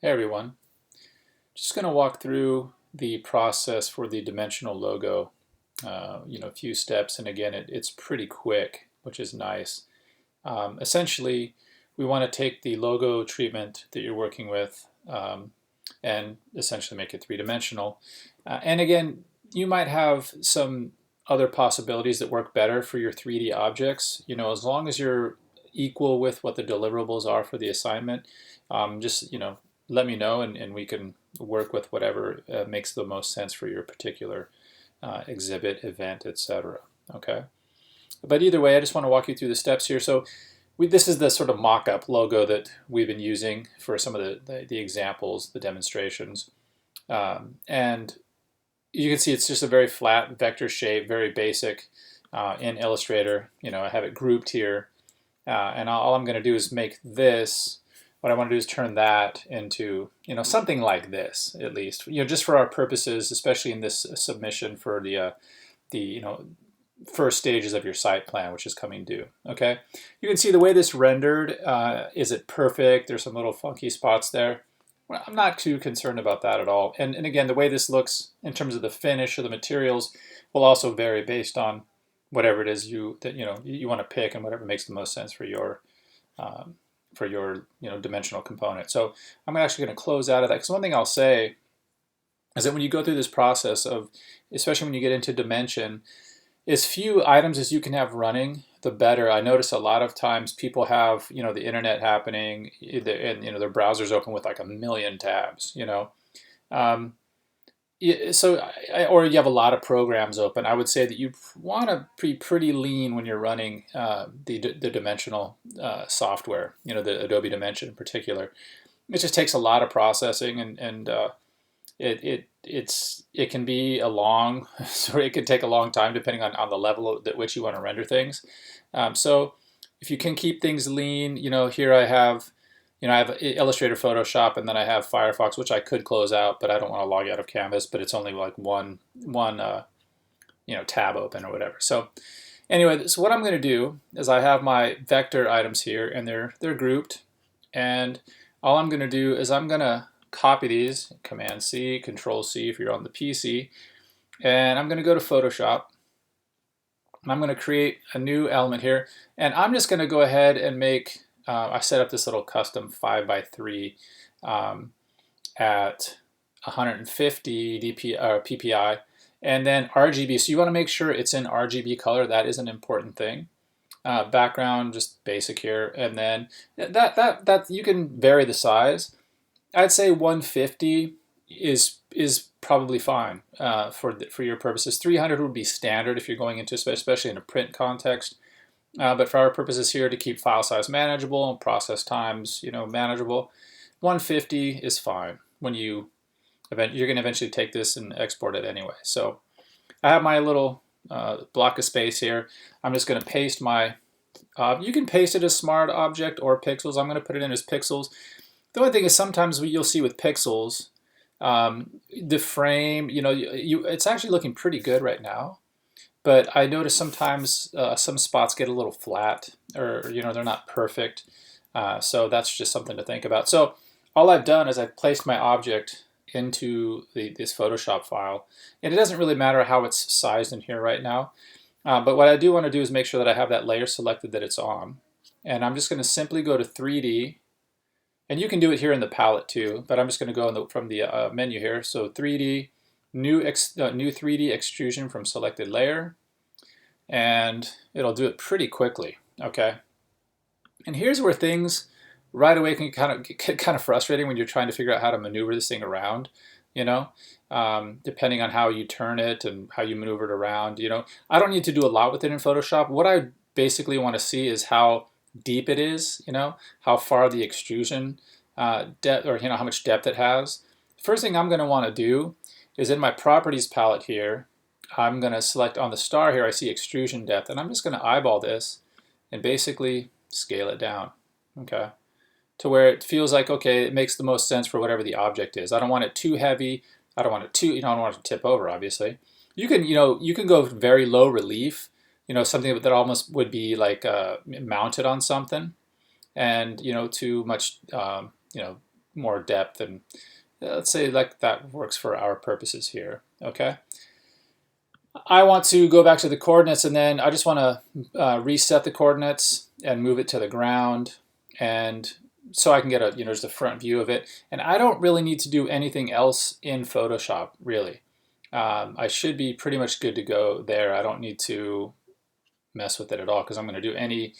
Hey everyone, just going to walk through the process for the dimensional logo. A few steps, and again, it's pretty quick, which is nice. Essentially, we want to take the logo treatment that you're working with and essentially make it three-dimensional. And again, you might have some other possibilities that work better for your 3D objects. As long as you're equal with what the deliverables are for the assignment, just let me know, and we can work with whatever makes the most sense for your particular exhibit, event, etc. Okay. But either way, I just want to walk you through the steps here. So this is the sort of mock-up logo that we've been using for some of the examples, the demonstrations. And you can see it's just a very flat vector shape, very basic in Illustrator. I have it grouped here. And all I'm going to do is make this, what I want to do is turn that into, something like this, at least, just for our purposes, especially in this submission for the first stages of your site plan, which is coming due. Okay, you can see the way this rendered. Is it perfect? There's some little funky spots there. Well, I'm not too concerned about that at all. And again, the way this looks in terms of the finish or the materials will also vary based on whatever it is you want to pick and whatever makes the most sense for your dimensional component. So I'm actually going to close out of that, because one thing I'll say is that when you go through this process of, especially when you get into dimension, as few items as you can have running, the better. I notice a lot of times people have, the internet happening, and their browser's open with like a million tabs, Um, or you have a lot of programs open. I would say that you want to be pretty lean when you're running the dimensional software, the Adobe Dimension in particular. It just takes a lot of processing, and it can be a long, so it can take a long time depending on the level at which you want to render things. So if you can keep things lean, here I have Illustrator, Photoshop, and then I have Firefox, which I could close out, but I don't want to log out of Canvas. But it's only like one tab open or whatever. So anyway, so what I'm going to do is I have my vector items here, and they're grouped, and all I'm going to do is I'm going to copy these, Command C, Control C if you're on the PC, and I'm going to go to Photoshop. And I'm going to create a new element here, and I'm just going to go ahead and make. I set up this little custom 5x3 at 150 PPI, and then RGB. So you want to make sure it's in RGB color. That is an important thing. Background, just basic here, and then that you can vary the size. I'd say 150 is probably fine for your purposes. 300 would be standard if you're going into, especially in a print context. But for our purposes here, to keep file size manageable and process times, manageable, 150 is fine. When you're going to eventually take this and export it anyway. So I have my little block of space here. I'm just going to paste my. You can paste it as smart object or pixels. I'm going to put it in as pixels. The only thing is sometimes you'll see with pixels, the frame. It's actually looking pretty good right now. But I notice sometimes some spots get a little flat, or they're not perfect. So that's just something to think about. So all I've done is I've placed my object into this Photoshop file, and it doesn't really matter how it's sized in here right now. But what I do want to do is make sure that I have that layer selected that it's on, and I'm just going to simply go to 3D, and you can do it here in the palette too. But I'm just going to go from the menu here. So 3D. New 3D extrusion from selected layer, and it'll do it pretty quickly. Okay, and here's where things right away can get kind of frustrating when you're trying to figure out how to maneuver this thing around. Depending on how you turn it and how you maneuver it around. I don't need to do a lot with it in Photoshop. What I basically want to see is how deep it is. How far the extrusion depth, or how much depth it has. First thing I'm going to want to do is in my properties palette here, I'm going to select on the star here, I see extrusion depth, and I'm just going to eyeball this and basically scale it down, okay, to where it feels like, okay, it makes the most sense for whatever the object is. I don't want it too heavy. I don't want it too, I don't want it to tip over, obviously. You can go very low relief, something that almost would be like mounted on something, and too much, more depth, and let's say like that works for our purposes here. Okay. I want to go back to the coordinates, and then I just want to reset the coordinates and move it to the ground, and so I can get a just a front view of it. And I don't really need to do anything else in Photoshop, really. I should be pretty much good to go there. I don't need to mess with it at all because I'm going to do any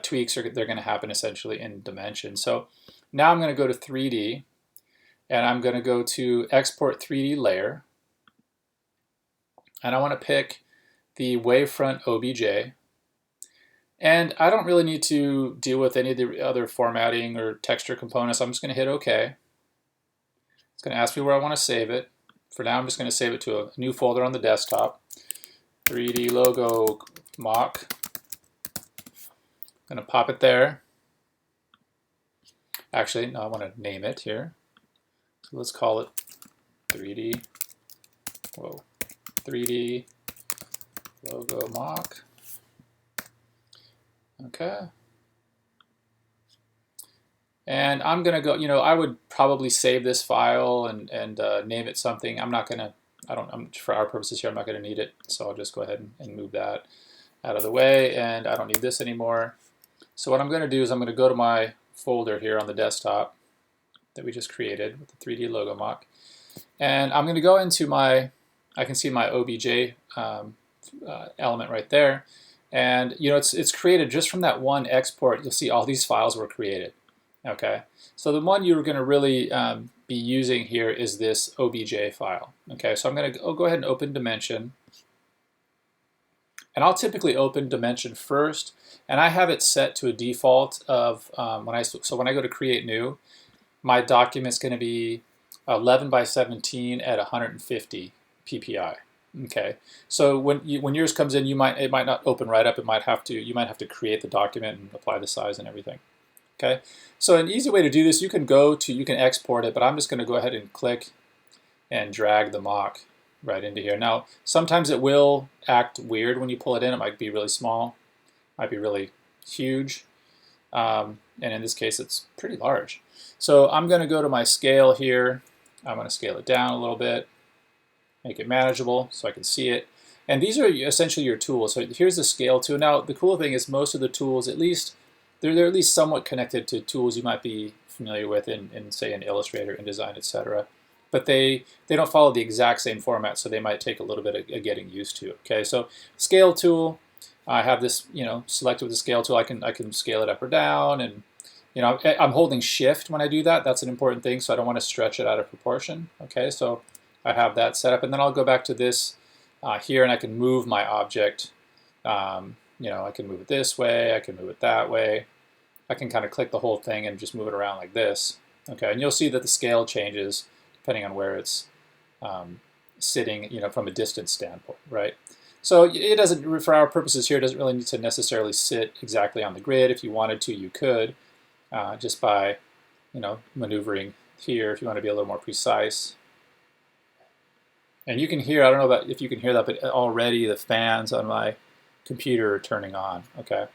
tweaks, or they're going to happen essentially in Dimension. So now I'm going to go to 3D, and I'm going to go to Export 3D Layer. And I want to pick the wavefront OBJ. And I don't really need to deal with any of the other formatting or texture components. I'm just going to hit OK. It's going to ask me where I want to save it. For now, I'm just going to save it to a new folder on the desktop. 3D logo mock. I'm going to pop it there. Actually, no, I want to name it here. So let's call it 3D. Whoa. 3D logo mock. Okay. And I'm going to go, I would probably save this file and name it something. I'm not going to, for our purposes here, I'm not going to need it. So I'll just go ahead and move that out of the way, and I don't need this anymore. So what I'm going to do is I'm going to go to my folder here on the desktop that we just created with the 3D logo mock. And I'm going to go into I can see my OBJ element right there. And it's created just from that one export. You'll see all these files were created. Okay, so the one you're going to really be using here is this OBJ file. Okay, so I'm going to go ahead and open Dimension. And I'll typically open Dimension first, and I have it set to a default of when I go to Create New, my document's going to be 11 by 17 at 150 ppi. Okay, so when yours comes in, it might not open right up. You might have to create the document and apply the size and everything. Okay, so an easy way to do this, you can export it, but I'm just going to go ahead and click and drag the mock right into here. Now, sometimes it will act weird when you pull it in. It might be really small, might be really huge, and in this case, it's pretty large. So I'm going to go to my scale here. I'm going to scale it down a little bit, make it manageable so I can see it. And these are essentially your tools. So here's the scale tool. Now, the cool thing is most of the tools, at least, they're at least somewhat connected to tools you might be familiar with in say, in Illustrator, InDesign, etc. But they don't follow the exact same format, so they might take a little bit of getting used to. Okay, so scale tool, I have this selected with the scale tool. I can scale it up or down, and I'm holding Shift when I do that. That's an important thing, so I don't want to stretch it out of proportion. Okay, so I have that set up, and then I'll go back to this here, and I can move my object. I can move it this way, I can move it that way. I can kind of click the whole thing and just move it around like this. Okay, and you'll see that the scale changes depending on where it's sitting, from a distance standpoint, right? So it doesn't, for our purposes here, it doesn't really need to necessarily sit exactly on the grid. If you wanted to, you could, just by, maneuvering here if you want to be a little more precise. And you can hear, I don't know if you can hear that, but already the fans on my computer are turning on, okay?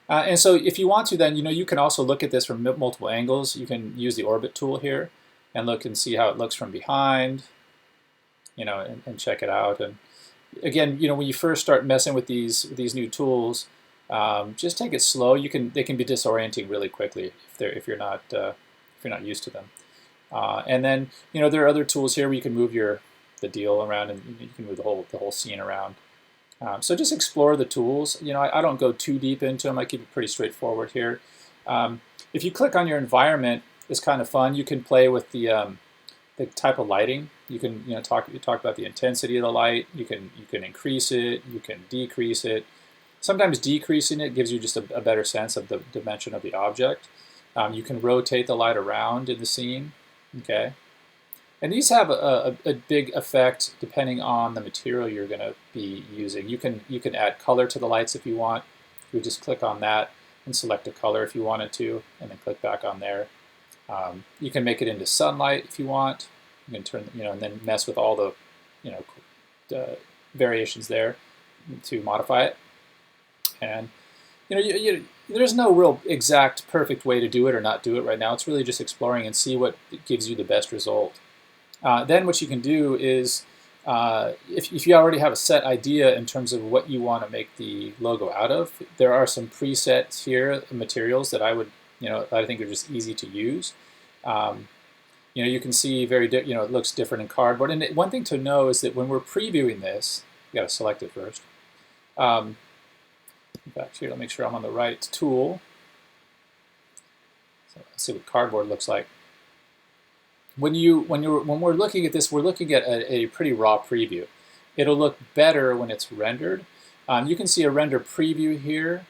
And so if you want to, then you can also look at this from multiple angles. You can use the orbit tool here and look and see how it looks from behind, and check it out. And again, when you first start messing with these new tools, just take it slow. They can be disorienting really quickly if you're not used to them. And then there are other tools here where you can move the deal around, and you can move the whole scene around. So just explore the tools. I don't go too deep into them. I keep it pretty straightforward here. If you click on your environment, it's kind of fun. You can play with the type of lighting. You can talk about the intensity of the light. You can increase it. You can decrease it. Sometimes decreasing it gives you just a better sense of the dimension of the object. You can rotate the light around in the scene. Okay. And these have a big effect depending on the material you're going to be using. You can add color to the lights if you want. You just click on that and select a color if you wanted to, and then click back on there. You can make it into sunlight if you want. You can turn, and then mess with all the variations there to modify it. And there's no real exact perfect way to do it or not do it right now. It's really just exploring and see what gives you the best result. Then what you can do is, if you already have a set idea in terms of what you want to make the logo out of, there are some presets here, materials that I think are just easy to use. You can see it looks different in cardboard. And one thing to know is that when we're previewing this, you got to select it first. In fact, here, let me make sure I'm on the right tool. So let's see what cardboard looks like. When we're looking at this, we're looking at a pretty raw preview. It'll look better when it's rendered. You can see a render preview here,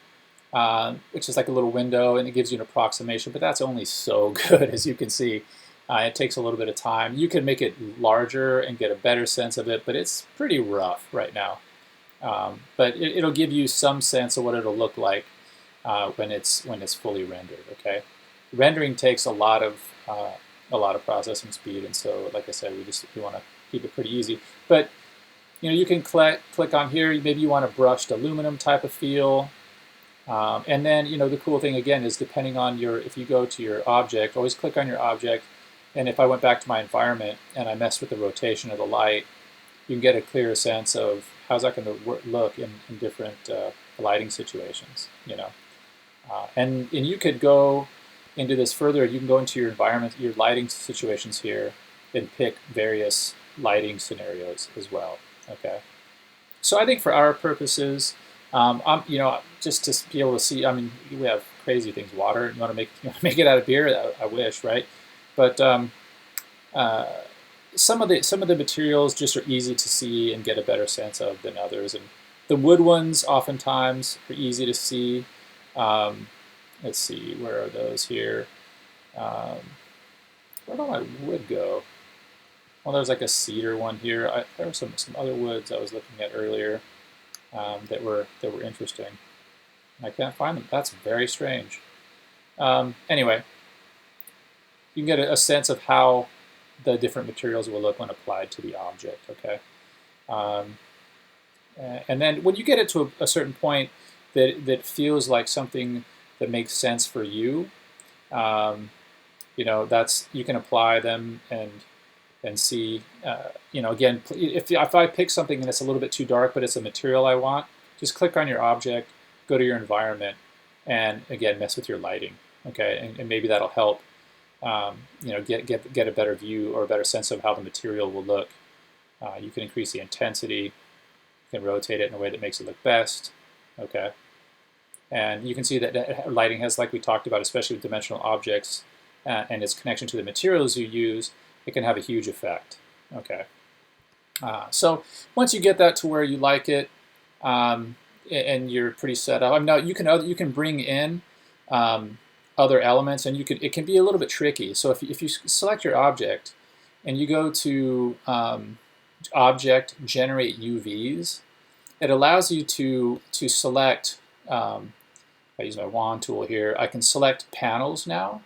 which is like a little window, and it gives you an approximation, but that's only so good, as you can see. It takes a little bit of time. You can make it larger and get a better sense of it, but it's pretty rough right now. But it'll give you some sense of what it'll look like when it's fully rendered. Okay, rendering takes a lot of processing speed, and so, like I said, we want to keep it pretty easy. But you can click on here. Maybe you want a brushed aluminum type of feel, and then the cool thing again is, depending on if you go to your object, always click on your object. And if I went back to my environment and I messed with the rotation of the light, you can get a clearer sense of how's that going to look in different lighting situations. And you could go into this further. You can go into your environment, your lighting situations here, and pick various lighting scenarios as well. Okay. So I think for our purposes, just to be able to see, I mean, we have crazy things, water. You want to make it out of beer? I wish, right? But some of the materials just are easy to see and get a better sense of than others, and the wood ones oftentimes are easy to see. Let's see, where are those here? Where did all my wood go? Well, there's like a cedar one here. There were some other woods I was looking at earlier that were interesting. I can't find them. That's very strange. Anyway, you can get a sense of how the different materials will look when applied to the object. Okay, and then when you get it to a certain point that feels like something that makes sense for you, you can apply them and see. Again, if I pick something and it's a little bit too dark, but it's a material I want, just click on your object, go to your environment, and again mess with your lighting. Okay, and maybe that'll help. Get a better view or a better sense of how the material will look. You can increase the intensity. You can rotate it in a way that makes it look best. Okay, and you can see that lighting has, like we talked about, especially with dimensional objects and its connection to the materials you use, it can have a huge effect. Okay, so once you get that to where you like it and you're pretty set up, now you can bring in other elements, and it can be a little bit tricky. So if you select your object and you go to Object, Generate UVs, it allows you to select. I use my wand tool here. I can select panels now,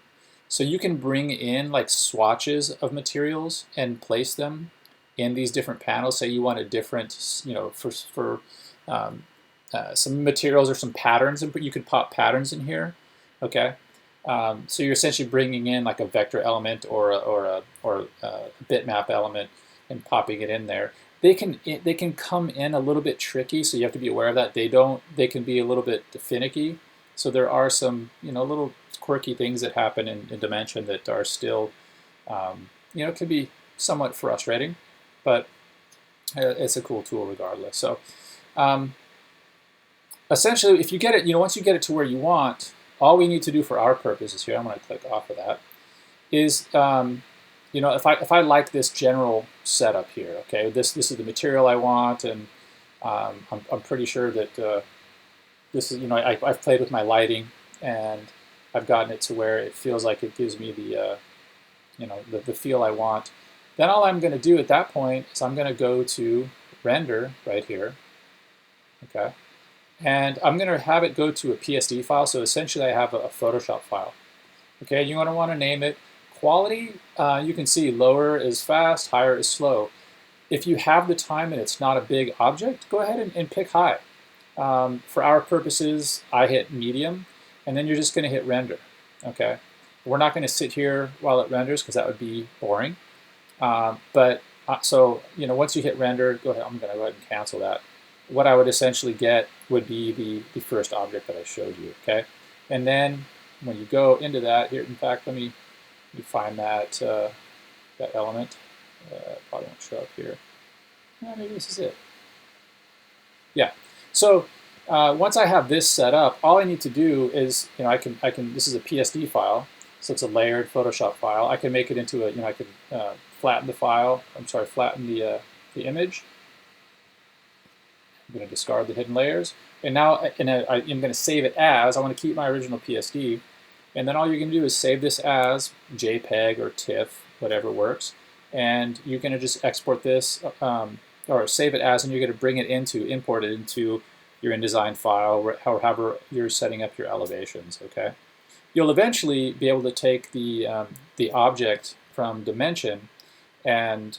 so you can bring in like swatches of materials and place them in these different panels. Say you want a different, for some materials or some patterns, and you could pop patterns in here. Okay. So you're essentially bringing in like a vector element or a bitmap element and popping it in there. They can come in a little bit tricky, so you have to be aware of that. They can be a little bit finicky. So there are some little quirky things that happen in Dimension that are still can be somewhat frustrating, but it's a cool tool regardless. So essentially, if you get it, once you get it to where you want, all we need to do for our purposes here, I'm going to click off of that, is if I like this general setup here, okay, this is the material I want, and I'm pretty sure that this is, I've played with my lighting and I've gotten it to where it feels like it gives me the the feel I want. Then all I'm going to do at that point is I'm going to go to Render right here, okay. And I'm going to have it go to a PSD file. So essentially I have a Photoshop file. Okay, you're going to want to name it. Quality, you can see lower is fast, higher is slow. If you have the time and it's not a big object, go ahead and pick high. For our purposes, I hit medium, and then you're just going to hit render. Okay, we're not going to sit here while it renders because that would be boring. So once you hit render, go ahead. I'm going to go ahead and cancel that. What I would essentially get would be the first object that I showed you. Okay, and then when you go into that here, in fact, let me define that that element. Probably won't show up here. Maybe this is it. Yeah. So once I have this set up, all I need to do is, I can this is a PSD file, so it's a layered Photoshop file. I can make it into a, I can flatten the file. I'm sorry, flatten the image. I'm going to discard the hidden layers, and now I'm going to save it as. I want to keep my original PSD, and then all you're going to do is save this as JPEG or TIFF, whatever works, and you're going to just export this. Or save it as, and you're going to import it into your InDesign file, however you're setting up your elevations. Okay, you'll eventually be able to take the object from Dimension and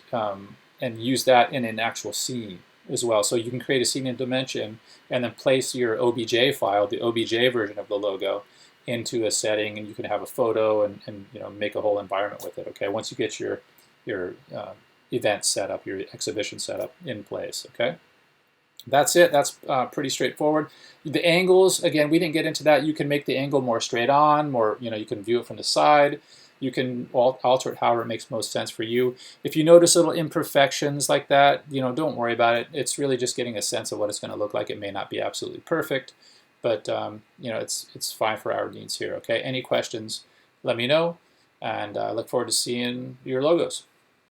use that in an actual scene as well. So you can create a scene in Dimension and then place your OBJ file, the OBJ version of the logo, into a setting, and you can have a photo and make a whole environment with it. Okay, once you get your event setup, your exhibition setup in place. Okay, that's it. That's pretty straightforward. The angles, again, we didn't get into that. You can make the angle more straight on, more, you can view it from the side. You can alter it however it makes most sense for you. If you notice little imperfections like that, don't worry about it. It's really just getting a sense of what it's going to look like. It may not be absolutely perfect, but it's fine for our needs here. Okay, any questions, let me know, and I look forward to seeing your logos.